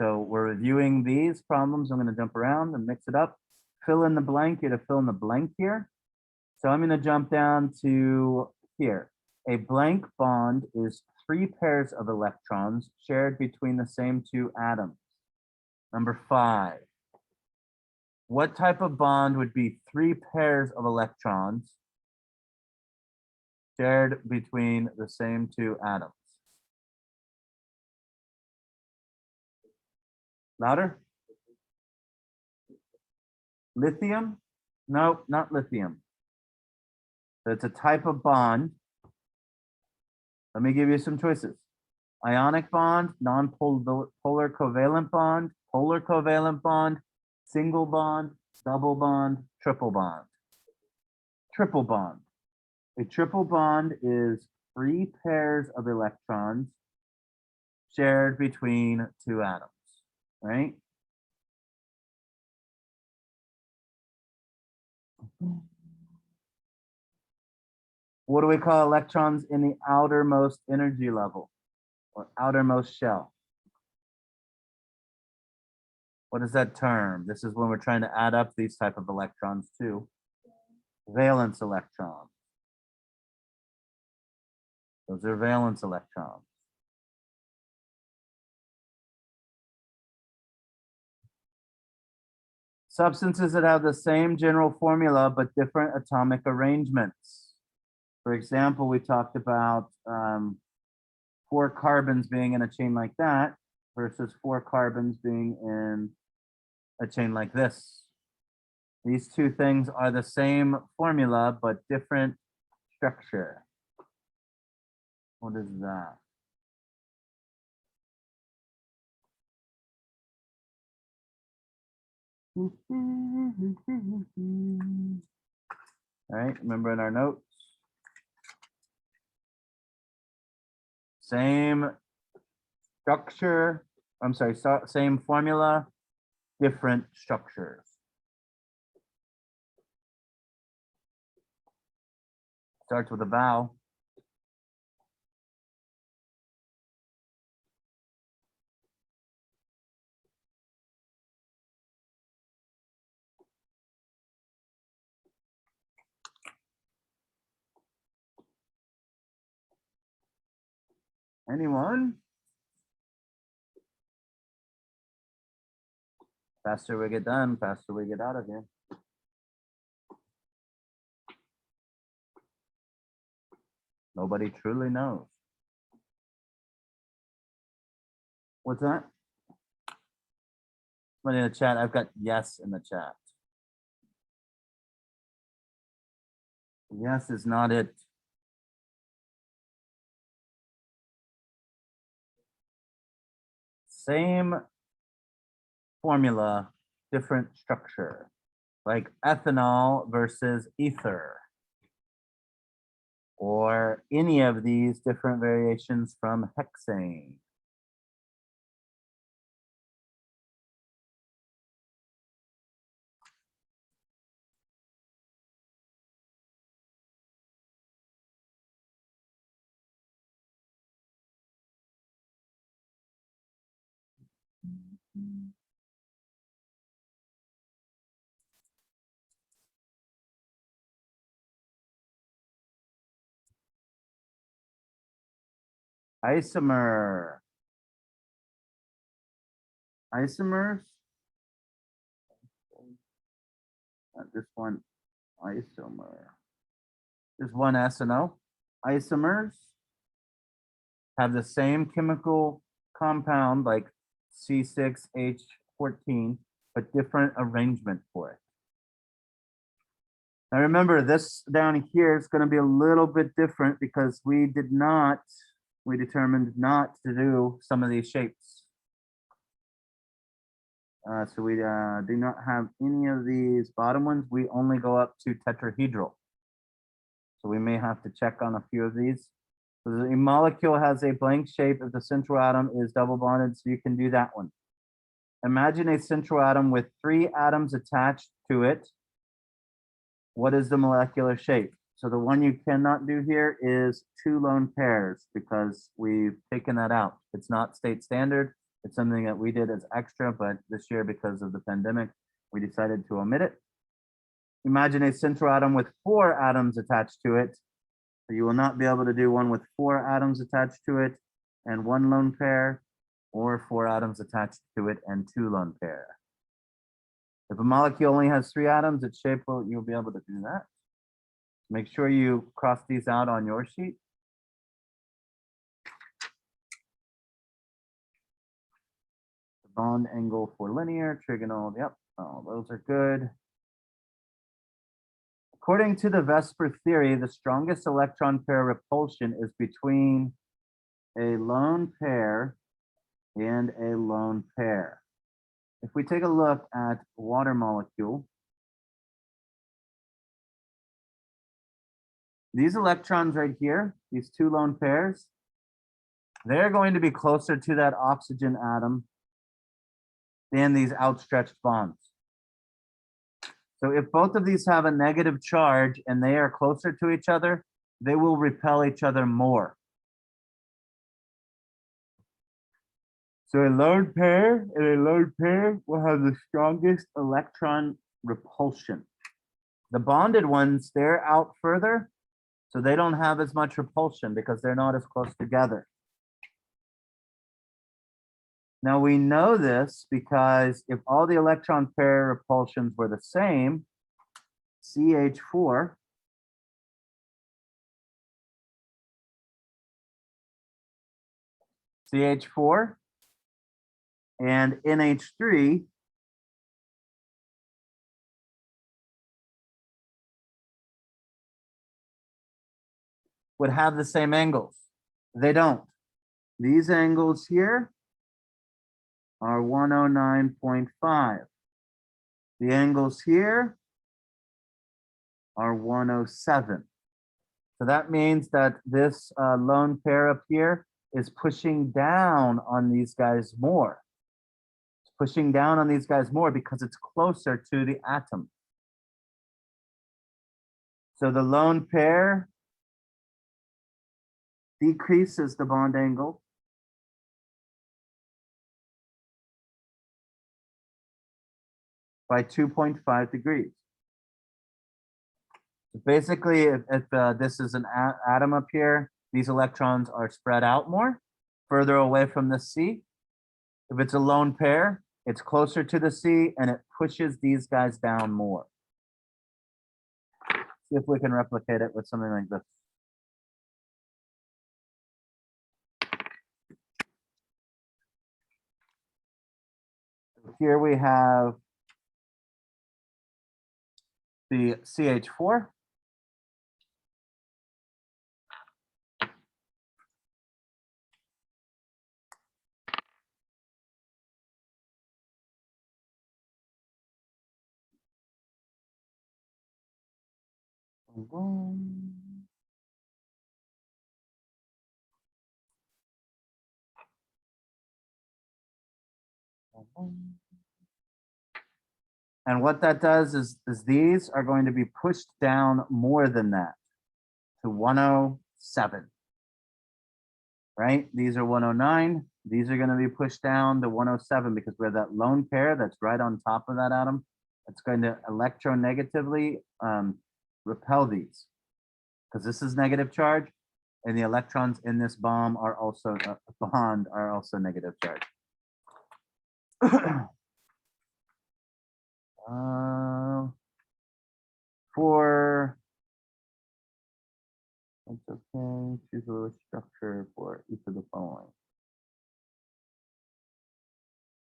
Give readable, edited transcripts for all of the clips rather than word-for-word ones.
So we're reviewing these problems. I'm going to jump around and mix it up. Fill in the blank here to fill in the blank here. So I'm going to jump down to here. A blank bond is 3 pairs of electrons shared between the same 2 atoms. Number 5. What type of bond would be 3 pairs of electrons shared between the same 2 atoms? Louder? Lithium? No, not lithium. So it's a type of bond. Let me give you some choices. Ionic bond, non-polar covalent bond, polar covalent bond, single bond, double bond, triple bond. Triple bond. A triple bond is 3 pairs of electrons shared between 2 atoms, right? What do we call electrons in the outermost energy level or outermost shell? What is that term? This is when we're trying to add up these type of electrons too. Valence electrons. Those are valence electrons. Substances that have the same general formula but different atomic arrangements. For example, we talked about 4 carbons being in a chain like that versus 4 carbons being in a chain like this. These 2 things are the same formula but different structure. What is that? All right, remember in our notes. Same structure, I'm sorry, same formula, different structures. Starts with a vowel. Anyone? Faster we get done, faster we get out of here. Nobody truly knows. What's that? Somebody in the chat, I've got yes in the chat. Yes is not it. Same formula, different structure, like ethanol versus ether, or any of these different variations from hexane. Isomer. Isomers. This one, isomer. There's one S and O. Isomers have the same chemical compound like C6H14, but different arrangement for it. Now remember, this down here is going to be a little bit different because we determined not to do some of these shapes. So we do not have any of these bottom ones. We only go up to tetrahedral. So we may have to check on a few of these. So the molecule has a blank shape if the central atom is double bonded, so you can do that one. Imagine a central atom with 3 atoms attached to it. What is the molecular shape? So the one you cannot do here is 2 lone pairs because we've taken that out. It's not state standard. It's something that we did as extra, but this year, because of the pandemic, we decided to omit it. Imagine a central atom with 4 atoms attached to it. So you will not be able to do one with 4 atoms attached to it and 1 lone pair, or 4 atoms attached to it and 2 lone pair. If a molecule only has 3 atoms, its shape will, you'll be able to do that. Make sure you cross these out on your sheet. The bond angle for linear, trigonal, yep, oh, those are good. According to the VSEPR theory, the strongest electron pair repulsion is between a lone pair and a lone pair. If we take a look at water molecule, these electrons right here, these 2 lone pairs, they're going to be closer to that oxygen atom than these outstretched bonds. So if both of these have a negative charge and they are closer to each other, they will repel each other more. So a lone pair and a lone pair will have the strongest electron repulsion. The bonded ones, they're out further, so they don't have as much repulsion because they're not as close together. Now we know this because if all the electron pair repulsions were the same, CH4 and NH3 would have the same angles. They don't. These angles here are 109.5. The angles here are 107. So that means that this lone pair up here is pushing down on these guys more. It's pushing down on these guys more because it's closer to the atom. So the lone pair decreases the bond angle by 2.5 degrees. So basically, if this is an atom up here, these electrons are spread out more, further away from the C. If it's a lone pair, it's closer to the C and it pushes these guys down more. See if we can replicate it with something like this. Here we have the CH4. And what that does is these are going to be pushed down more than that to 107. Right? These are 109. These are going to be pushed down to 107 because we have that lone pair that's right on top of that atom. It's going to electronegatively repel these because this is negative charge and the electrons in this bond are also negative charge. For that's okay, choose a Lewis structure for each of the following.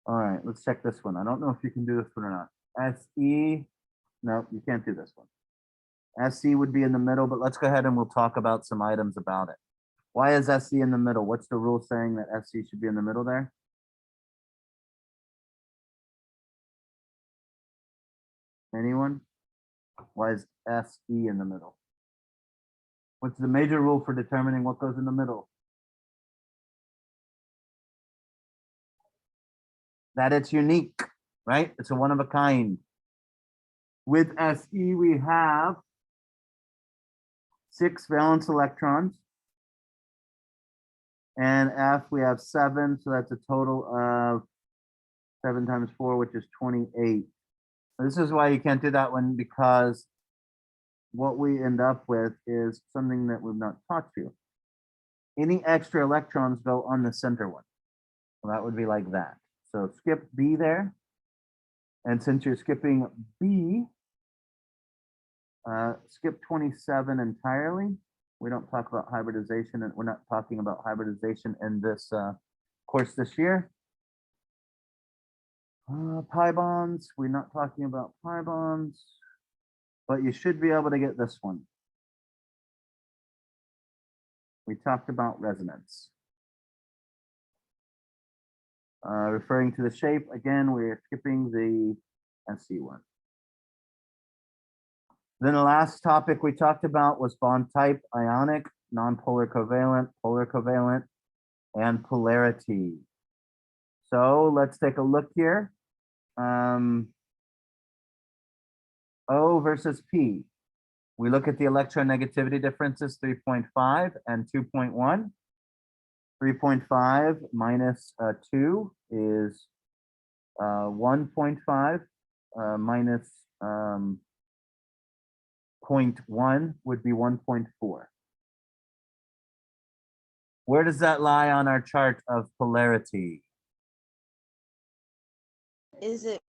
All right, let's check this one. I don't know if you can do this one or not. SE, no, you can't do this one. SC would be in the middle, but let's go ahead and we'll talk about some items about it. Why is SC in the middle? What's the rule saying that SC should be in the middle there? Anyone? Why is SE in the middle? What's the major rule for determining what goes in the middle? That it's unique, right? It's a one of a kind. With SE, we have 6 valence electrons And F, we have 7, so that's a total of 7 times 4, which is 28. This is why you can't do that one, because what we end up with is something that we've not taught you. Any extra electrons go on the center one. So that would be like that. So skip B there. And since you're skipping B, skip 27 entirely. We don't talk about hybridization, and we're not talking about hybridization in this course this year. Pi bonds, we're not talking about pi bonds, but you should be able to get this one. We talked about resonance. Referring to the shape, again, we're skipping the SC one. Then the last topic we talked about was bond type, ionic, nonpolar covalent, polar covalent, and polarity. So let's take a look here. O versus P. We look at the electronegativity differences, 3.5 and 2.1. 3.5 minus 2 is 1.5 minus 0.1 would be 1.4. Where does that lie on our chart of polarity? Is it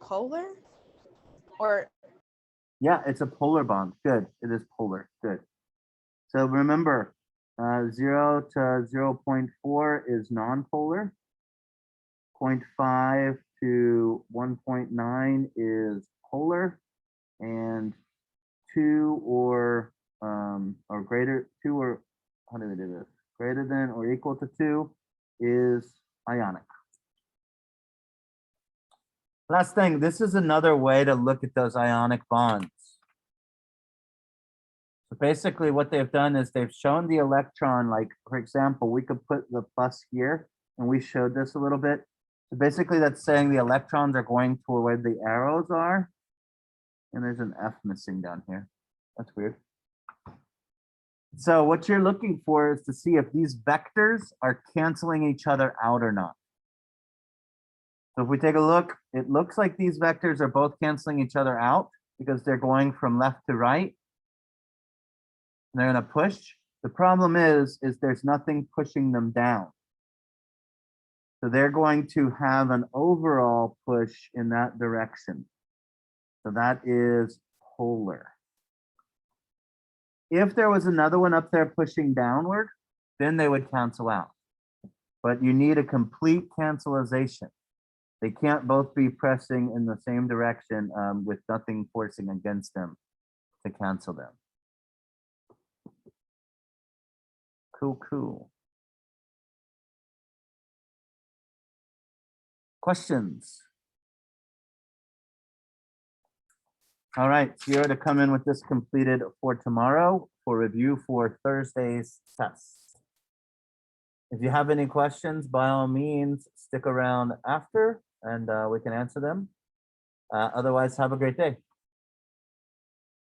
polar or? Yeah, it's a polar bond. Good. It is polar. Good. So remember, 0 to 0.4 is nonpolar. 0.5 to 1.9 is polar, and 2 or greater, 2 or, how do we do this? Greater than or equal to 2 is ionic. Last thing, this is another way to look at those ionic bonds. So basically what they've done is they've shown the electron, like, for example, we could put the plus here, and we showed this a little bit. So basically that's saying the electrons are going to where the arrows are. And there's an F missing down here. That's weird. So what you're looking for is to see if these vectors are canceling each other out or not. So if we take a look, it looks like these vectors are both canceling each other out because they're going from left to right. And they're going to push. The problem is there's nothing pushing them down. So they're going to have an overall push in that direction. So that is polar. If there was another one up there pushing downward, then they would cancel out. But you need a complete cancelization. They can't both be pressing in the same direction with nothing forcing against them to cancel them. Cool, cool. Questions? All right, so you're to come in with this completed for tomorrow for review for Thursday's test. If you have any questions, by all means, stick around after and we can answer them. Otherwise, have a great day.